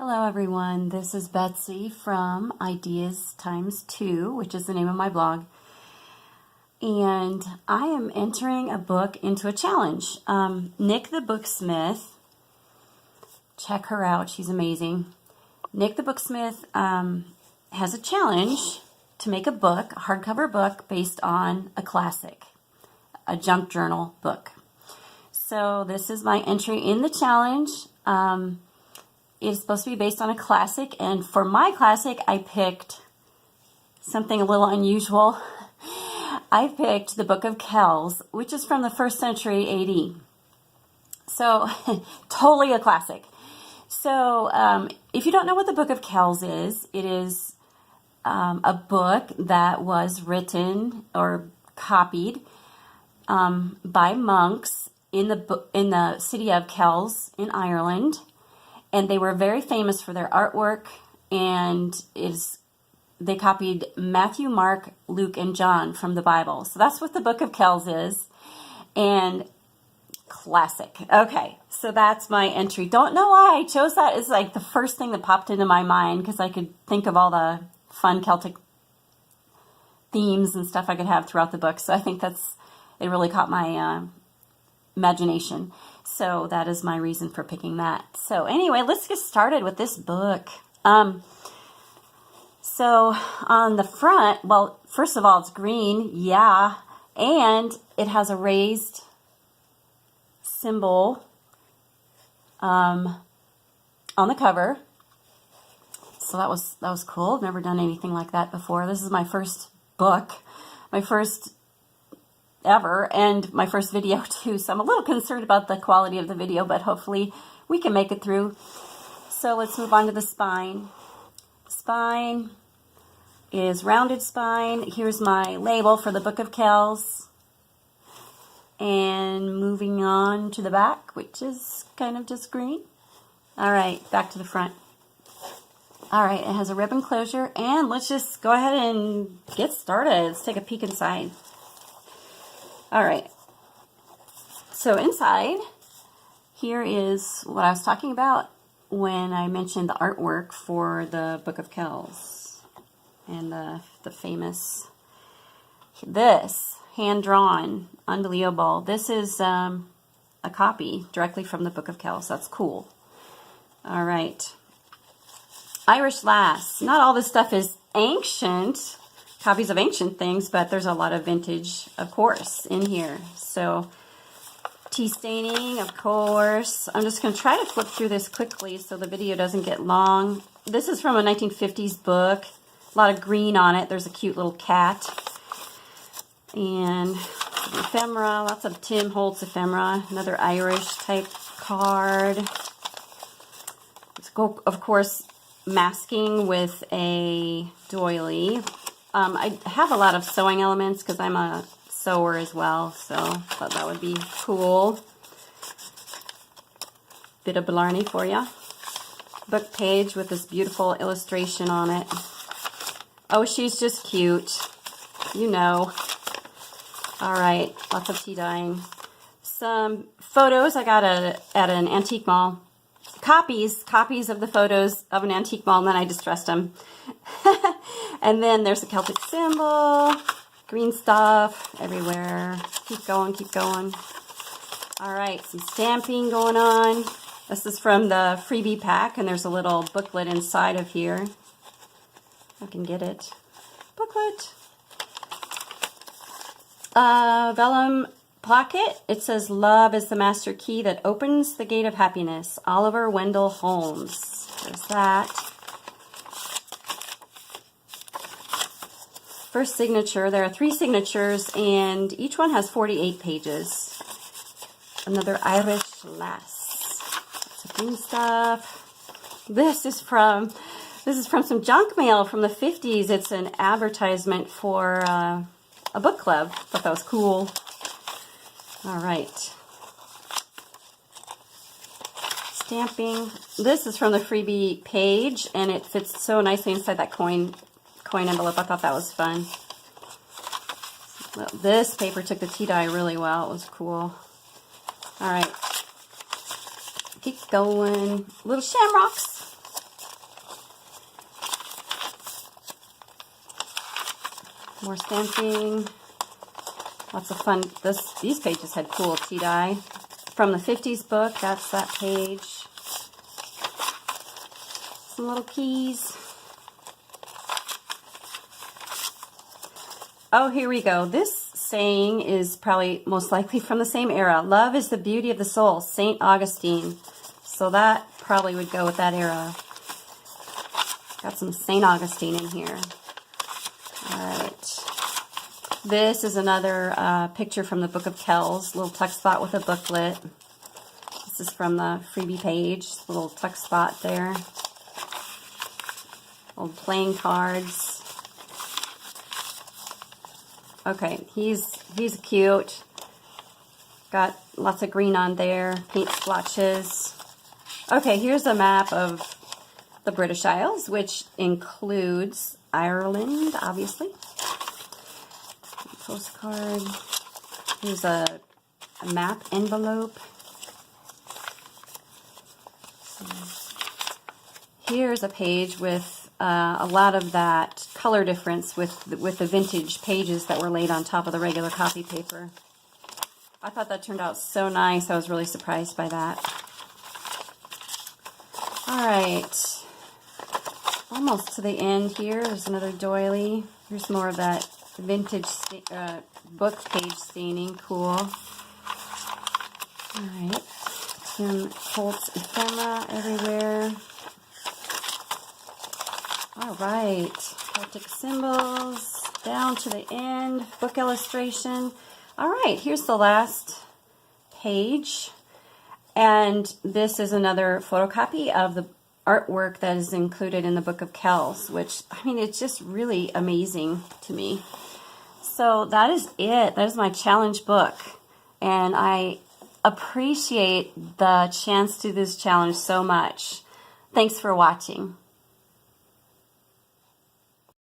Hello everyone, this is Betsy from Ideas Times 2, which is the name of my blog. And I am entering a book into a challenge. Nick the Booksmith, check her out, she's amazing. Nick the Booksmith has a challenge to make a book, a hardcover book, based on a classic, a junk journal book. So this is my entry in the challenge. It's supposed to be based on a classic, and for my classic, I picked something a little unusual. I picked the Book of Kells, which is from the 1st century AD. So, totally a classic. So, if you don't know what the Book of Kells is, it is a book that was written or copied by monks in the city of Kells in Ireland. And they were very famous for their artwork, and they copied Matthew, Mark, Luke, and John from the Bible. So that's what the Book of Kells is, and classic. Okay, so that's my entry. Don't know why I chose that. It's like the first thing that popped into my mind because I could think of all the fun Celtic themes and stuff I could have throughout the book. So I think it really caught my imagination. So that is my reason for picking that. So anyway, let's get started with this book. So on the front, well, first of all, it's green, yeah, and it has a raised symbol on the cover. So that was cool. I've never done anything like that before. This is my first book, my first ever, and my first video too, so I'm a little concerned about the quality of the video, but hopefully we can make it through. So let's move on to the spine. Spine is rounded spine. Here's my label for the Book of Kells, and moving on to the back, which is kind of just green. All right, back to the front. All right, it has a ribbon closure, and let's just go ahead and get started. Let's take a peek inside. All right, so inside, here is what I was talking about when I mentioned the artwork for the Book of Kells and the famous, this, hand-drawn, unbelievable. This is a copy directly from the Book of Kells. That's cool. All right, Irish Lass. Not all this stuff is ancient, copies of ancient things, but there's a lot of vintage, of course, in here. So, tea staining, of course. I'm just going to try to flip through this quickly so the video doesn't get long. This is from a 1950s book. A lot of green on it. There's a cute little cat. And ephemera, lots of Tim Holtz ephemera. Another Irish type card. Let's go, of course, masking with a doily. I have a lot of sewing elements because I'm a sewer as well, so I thought that would be cool. Bit of blarney for you. Book page with this beautiful illustration on it. Oh, she's just cute. You know. All right, lots of tea dyeing. Some photos I got at an antique mall. Copies of the photos of an antique mall, and then I distressed them. And then there's a Celtic symbol, green stuff everywhere. Keep going, keep going. All right, some stamping going on. This is from the freebie pack, and there's a little booklet inside of here. I can get it. Booklet. Vellum pocket. It says, "Love is the master key that opens the gate of happiness." Oliver Wendell Holmes. There's that. First signature. There are 3 signatures, and each one has 48 pages. Another Irish Lass. Lots of green stuff. This is from some junk mail from the 50s. It's an advertisement for a book club. Thought that was cool. All right. Stamping. This is from the freebie page, and it fits so nicely inside that coin envelope. I thought that was fun. Well, this paper took the tea dye really well. It was cool. All right. Keep going. Little shamrocks. More stamping. Lots of fun. These pages had cool tea dye. From the 50s book, that's that page. Some little keys. Oh, here we go. This saying is probably most likely from the same era. Love is the beauty of the soul, St. Augustine. So that probably would go with that era. Got some St. Augustine in here. All right. This is another picture from the Book of Kells. Little tuck spot with a booklet. This is from the freebie page. Little tuck spot there. Old playing cards. Okay, he's cute. Got lots of green on there. Paint splotches. Okay, here's a map of the British Isles, which includes Ireland, obviously. Postcard. Here's a map envelope. Here's a page with a lot of that color difference with the vintage pages that were laid on top of the regular copy paper. I thought that turned out so nice. I was really surprised by that. All right. Almost to the end here. There's another doily. Here's more of that vintage book page staining. Cool. All right. Some Holt's ephemera everywhere. All right. Celtic symbols. Down to the end. Book illustration. All right. Here's the last page. And this is another photocopy of the artwork that is included in the Book of Kells, which, I mean, it's just really amazing to me. So that is it. That is my challenge book. And I appreciate the chance to do this challenge so much. Thanks for watching.